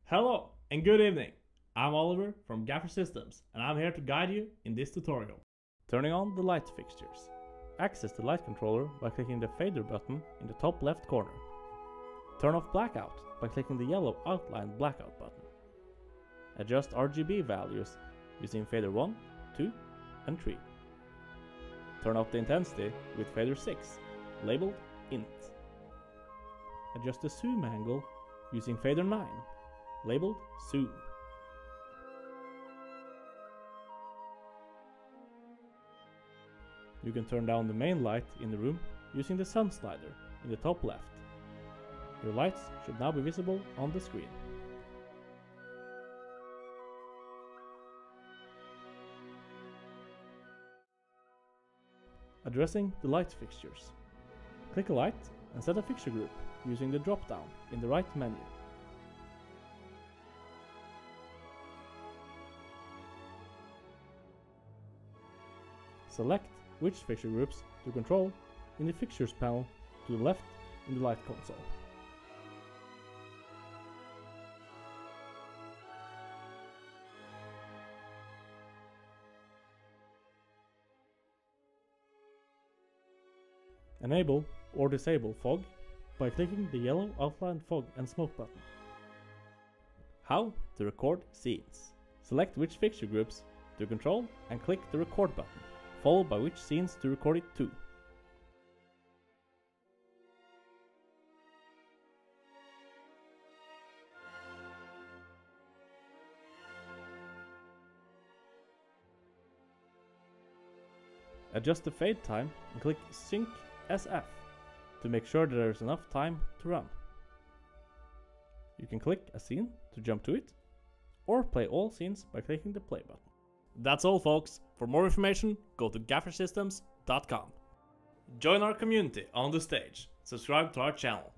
Hello and good evening. I'm Oliver from Gaffer Systems and I'm here to guide you in this tutorial. Turning on the light fixtures. Access the light controller by clicking the fader button in the top left corner. Turn off blackout by clicking the yellow outlined blackout button. Adjust RGB values using fader 1, 2 and 3. Turn up the intensity with fader 6, labeled int. Adjust the zoom angle using fader 9, labeled zoom. You can turn down the main light in the room using the sun slider in the top left. Your lights should now be visible on the screen. Addressing the light fixtures. Click a light and set a fixture group using the drop-down in the right menu. Select which fixture groups to control in the Fixtures panel to the left in the light console. Enable or disable fog by clicking the yellow outlined fog and smoke button. How to record scenes. Select which fixture groups to control and click the record button, followed by which scenes to record it to. Adjust the fade time and click Sync SF to make sure that there is enough time to run. You can click a scene to jump to it, or play all scenes by clicking the play button. That's all folks. For more information, go to gaffersystems.com. Join our community on the stage, subscribe to our channel,